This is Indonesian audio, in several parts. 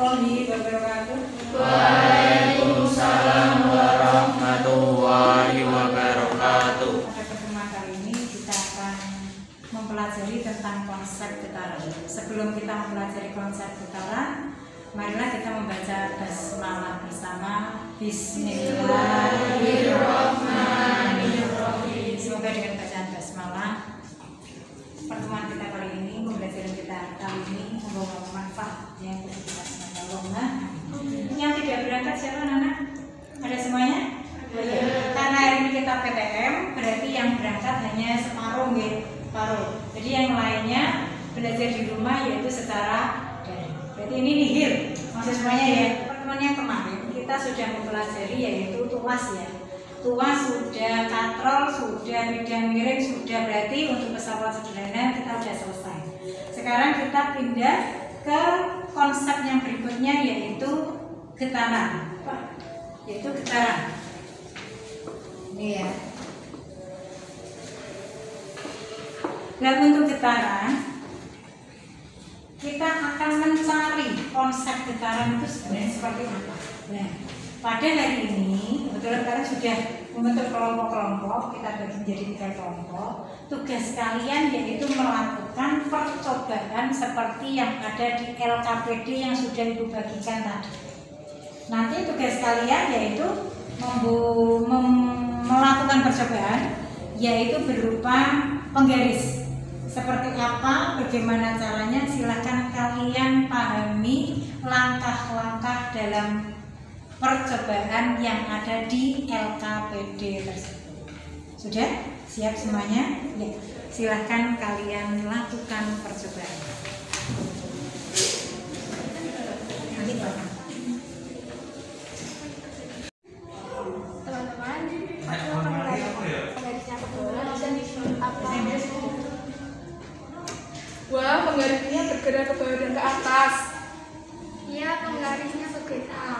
warahmatullahi wabarakatuh. Waalaikumsalam warahmatullahi wabarakatuh. Pada pertemuan kali ini kita akan mempelajari tentang konsep getaran. Sebelum kita mempelajari konsep getaran, marilah kita membaca basmalah bersama. Bismillahirrahmanirrahim. Semoga dengan bacaan basmalah pertemuan kita kali ini, pembelajaran kita kali ini membawa manfaat yang bermanfaat. Yang tidak berangkat siapa anak? Ada semuanya? Ya. Karena hari ini kita PTM, berarti yang berangkat hanya separuh, separuh. Jadi yang lainnya belajar di rumah yaitu secara daring. Berarti ini nihil, maksud semuanya ya. Pertemuan yang kemarin kita sudah mempelajari yaitu tuas ya. Tuas sudah, katrol sudah, bidang miring sudah, berarti untuk pesawat sederhana kita sudah selesai. Sekarang kita pindah ke konsep yang berikutnya yaitu getaran. Yaitu getaran. Ini ya. Dan untuk getaran kita akan mencari konsep getaran itu sebenarnya seperti apa. Nah, pada hari ini kebetulan kalian sudah membentuk kelompok-kelompok, kita bagi menjadi 3 kelompok. Tugas kalian yaitu melakukan percobaan seperti yang ada di LKPD yang sudah Ibu bagikan tadi. Nanti tugas kalian yaitu melakukan percobaan yaitu berupa penggaris. Seperti apa, bagaimana caranya, silakan kalian pahami langkah-langkah dalam percobaan yang ada di LKPD tersebut. Sudah? Siap semuanya? Ya. Silakan kalian lakukan percobaan. Nanti Bapak. Wah, penggarisnya bergerak ke bawah dan ke atas. Iya, penggarisnya bergerak.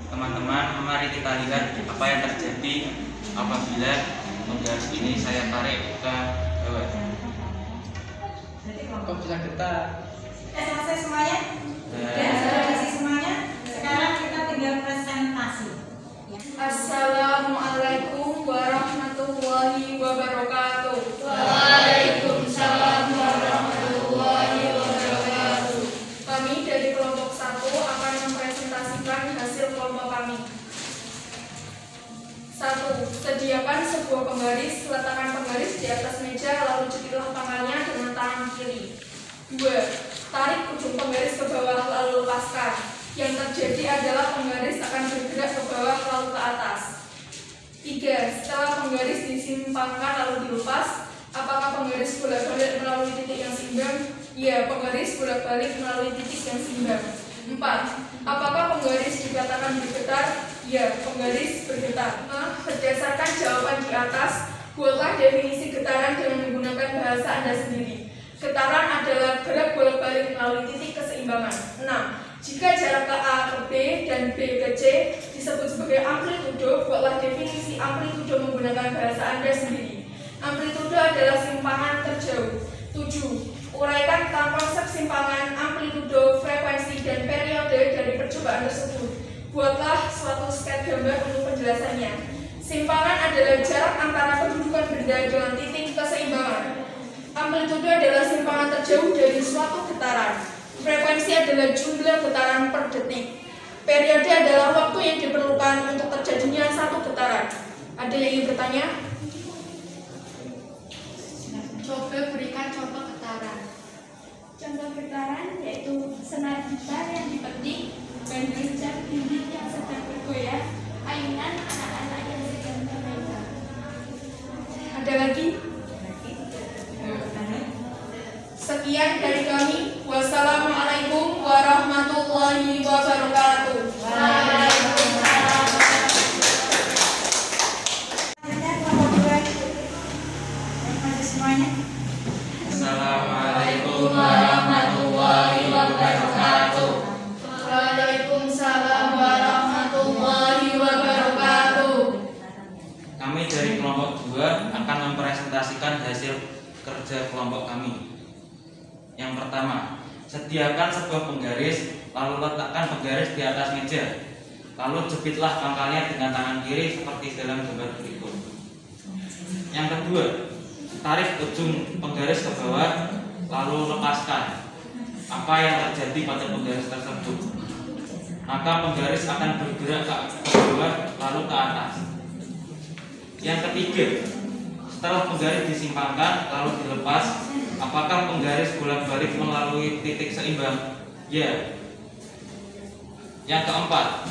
Teman-teman, mari kita lihat apa yang terjadi apabila penggaris ini saya tarik ke bawah. Kok bisa getar? Selesai semuanya? Dan selesai semuanya. Sekarang kita tinggal presentasi. Ya. Assalamualaikum warahmatullahi wabarakatuh. Waalaikumsalam warahmatullahi wabarakatuh. Kami dari kelompok 1 akan mempresentasikan hasil kelompok kami. 1. Sediakan sebuah penggaris, letakkan penggaris di atas meja lalu jepitlah pangkalnya dengan tangan kiri. 2. Tarik ujung penggaris ke bawah lalu lepaskan. Yang terjadi adalah penggaris akan bergerak ke bawah lalu ke atas. 3. Setelah penggaris disimpangkan lalu dilepas, apakah penggaris bolak-balik melalui titik yang seimbang? Ya, penggaris bolak-balik melalui titik yang seimbang. 4. Apakah penggaris dikatakan bergetar? Ya, penggaris bergetar. Berdasarkan jawaban di atas, buatlah definisi getaran dengan menggunakan bahasa Anda sendiri. Getaran adalah gerak bolak-balik melalui titik keseimbangan. 6. Jika jarak ke A ke B dan B ke C disebut sebagai amplitudo, buatlah definisi amplitudo menggunakan bahasa Anda sendiri. Amplitudo adalah simpangan terjauh. 7. Uraikan tentang konsep simpangan, amplitudo, frekuensi, dan periode dari percobaan tersebut. Buatlah suatu sketsa gambar untuk penjelasannya. Simpangan adalah jarak antara kedudukan benda dengan titik keseimbangan. Amplitudo adalah simpangan terjauh dari suatu getaran. Frekuensi adalah jumlah getaran per detik. Periode adalah waktu yang diperlukan untuk terjadinya satu getaran. Ada yang ingin bertanya? Coba berikan contoh getaran. Contoh getaran yaitu senar gitar yang dipetik, bendel jam dinding yang sedang bergoyang, ayunan anak-anak yang sedang bermain. Ada lagi? Sekian dari kami. Wassalamualaikum warahmatullahi wabarakatuh. Assalamualaikum warahmatullahi wabarakatuh. Waalaikumsalam warahmatullahi wabarakatuh. Kami dari kelompok 2 akan mempresentasikan hasil kerja kelompok kami. Yang pertama, Sediakan sebuah penggaris, lalu letakkan penggaris di atas meja. Lalu jepitlah pangkalnya dengan tangan kiri seperti dalam gambar berikut. Yang kedua, tarik ujung penggaris ke bawah, lalu lepaskan. Apa yang terjadi pada penggaris tersebut? Maka penggaris akan bergerak ke bawah lalu ke atas. Yang ketiga, setelah penggaris disimpangkan lalu dilepas, apakah penggaris bolak-balik melalui titik seimbang? Ya. Yang keempat,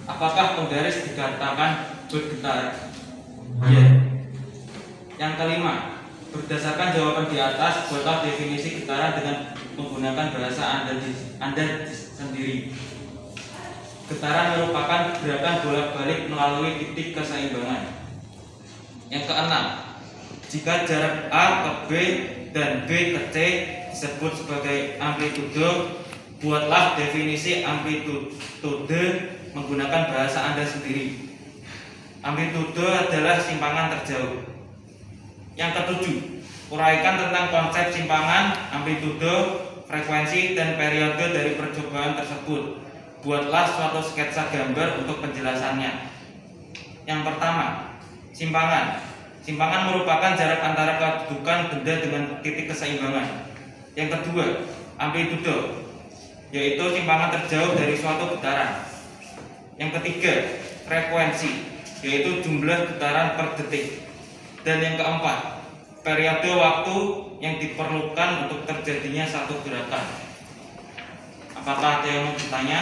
apakah penggaris dikatakan bergetar? Ya. Yang kelima, berdasarkan jawaban di atas, buatlah definisi getaran dengan menggunakan bahasa Anda sendiri. Getaran merupakan gerakan bolak-balik melalui titik keseimbangan. Yang keenam, jika jarak A ke B dan B ke C disebut sebagai amplitudo, buatlah definisi amplitude menggunakan bahasa Anda sendiri. Amplitudo adalah simpangan terjauh. Yang ketujuh, uraikan tentang konsep simpangan, amplitudo, frekuensi, dan periode dari percobaan tersebut. Buatlah suatu sketsa gambar untuk penjelasannya. Yang pertama, simpangan. Simpangan merupakan jarak antara kedudukan benda dengan titik keseimbangan. Yang kedua, amplitudo, yaitu simpangan terjauh dari suatu getaran. Yang ketiga, frekuensi, yaitu jumlah getaran per detik. Dan yang keempat, periode waktu yang diperlukan untuk terjadinya satu gerakan. Apakah ada yang mau bertanya?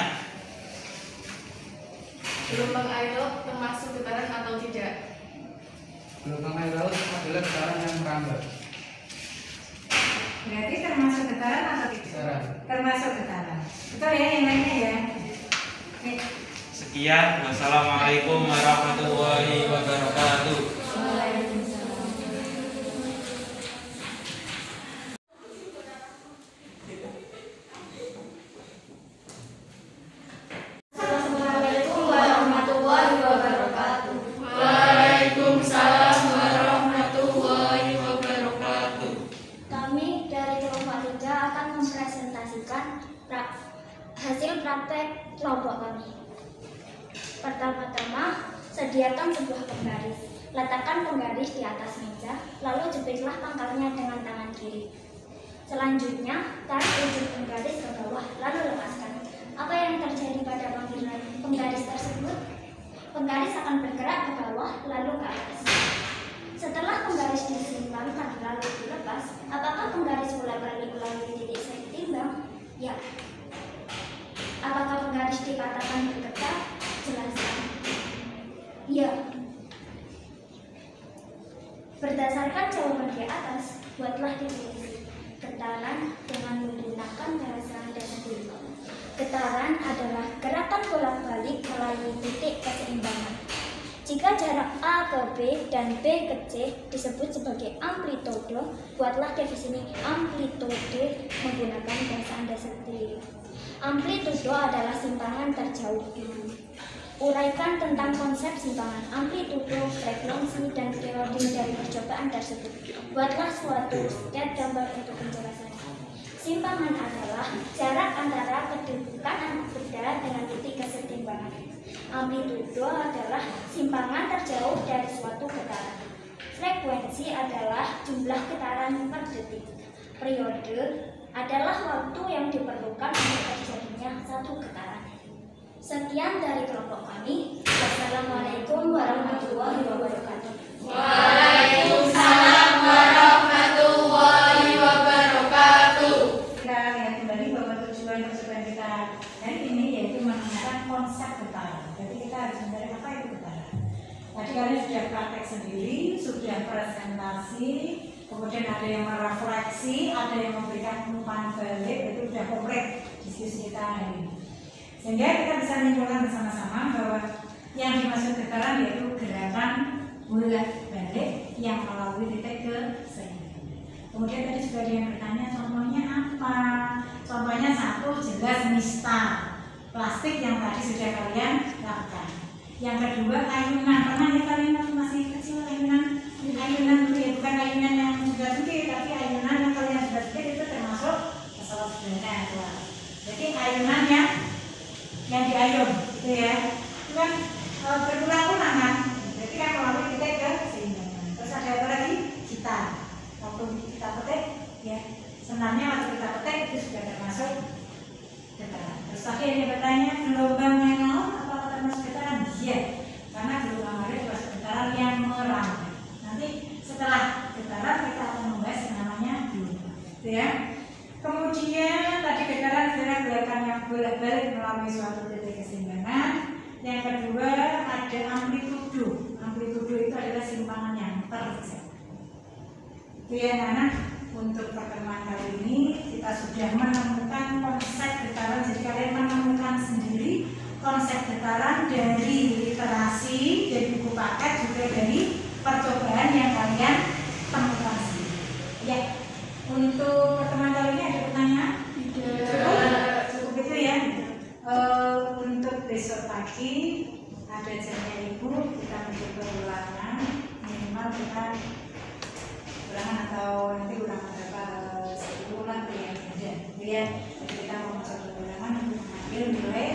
Gelombang air laut termasuk getaran atau tidak? Gelombang air laut adalah getaran yang merambat. Berarti termasuk getaran atau tidak? Getaran. Termasuk getaran. Betul ya yang lainnya ya. Oke. Sekian, wassalamualaikum warahmatullahi wabarakatuh. Assalamualaikum warahmatullahi wabarakatuh. Waalaikumsalam warahmatullahi wabarakatuh. Kami dari kelompok 3 akan mempresentasikan hasil praktek kelompok kami. Pertama-tama, sediakan sebuah penggaris. Letakkan penggaris di atas meja, lalu jepitlah pangkalnya dengan tangan kiri. Selanjutnya, tarik ujung penggaris ke bawah, lalu lepaskan. Apa yang terjadi pada penggaris tersebut? Penggaris akan bergerak ke bawah, lalu ke atas. Setelah penggaris disimpangkan lalu dilepas, apakah penggaris bolak-balik melalui titik seimbang? Ya. Apakah penggaris dikatakan bergetar? Jelaskan. Ya. Berdasarkan jawaban di atas, buatlah definisi getaran dengan menggunakan bahasa Anda sendiri. Getaran adalah gerakan bolak-balik melalui titik keseimbangan. Jika jarak A ke B dan B ke C disebut sebagai amplitudo, buatlah definisi amplitude menggunakan bahasa Anda sendiri. Amplitudo adalah simpangan terjauh. Uraikan tentang konsep simpangan, amplitudo, frekuensi, dan periode dari percobaan tersebut. Buatlah suatu sketsa gambar untuk penjelasannya. Simpangan adalah jarak antara kedudukan benda dengan titik keseimbangan. Amplitudo adalah simpangan terjauh dari suatu getaran. Frekuensi adalah jumlah getaran per detik. Periode adalah waktu yang diperlukan untuk terjadinya satu getaran. Sekian dari kelompok kami. Wassalamualaikum warahmatullahi wabarakatuh. Waalaikumsalam warahmatullahi wabarakatuh. Kita lihat kembali bahwa tujuan percobaan kita hari ini yaitu menemukan konsep getaran. Jadi kita harus mencari apa itu getaran. Tadi kalian sudah praktek sendiri, sudah presentasi, kemudian ada yang merefleksi, ada yang memberikan umpan balik, itu sudah komplit diskusi kita hari ini. Sehingga kita bisa menyimpulkan bersama-sama bahwa yang dimaksud getaran yaitu gerakan bolak-balik yang melalui titik keseimbangan. Kemudian tadi juga ada yang bertanya contohnya apa? Contohnya satu jelas mistar plastik yang tadi sudah kalian lakukan. Yang kedua ayunan, pernah ya kalian waktu masih kecil ayunan itu ya bukan ayunan yang sudah sedikit, tapi ayunan yang kalian sudah sedikit itu termasuk pesawat sederhana. Jadi ayunan yang diayun, gitu ya. Itu kan berulang-ulang kan. Jadi kan melalui kita ke keseimbangan. Terus ada apa lagi? Kita. Waktu kita petik, ya sebenarnya waktu kita petik itu sudah termasuk getaran. Terus akhirnya bertanya gelombang yang laut apakah termasuk getaran? Iya, karena gelombang air termasuk getaran yang merambat. Nanti setelah getaran kita akan membahas yang namanya gelombang, gitu ya. Kemudian tadi getaran adalah gerakan yang bolak-balik melalui suatu titik keseimbangan. Yang kedua ada amplitudo. Amplitudo itu adalah simpangan yang terjadi. Itu ya anak. Untuk pertemuan kali ini kita sudah menemukan konsep getaran. Jadi kalian menemukan sendiri konsep getaran dari literasi, dari buku paket, juga dari percobaan yang kalian temukan sendiri. Ya, untuk pertemuan kali ini ada pertanyaan? Cukup itu ya. Untuk besok pagi ada jamnya ibu, kita mencoba ulangan minimal kita ulangan atau nanti ulangan berapa 10 ulang ya. Jadi kita mau masuk ke ulangan untuk mengambil nilai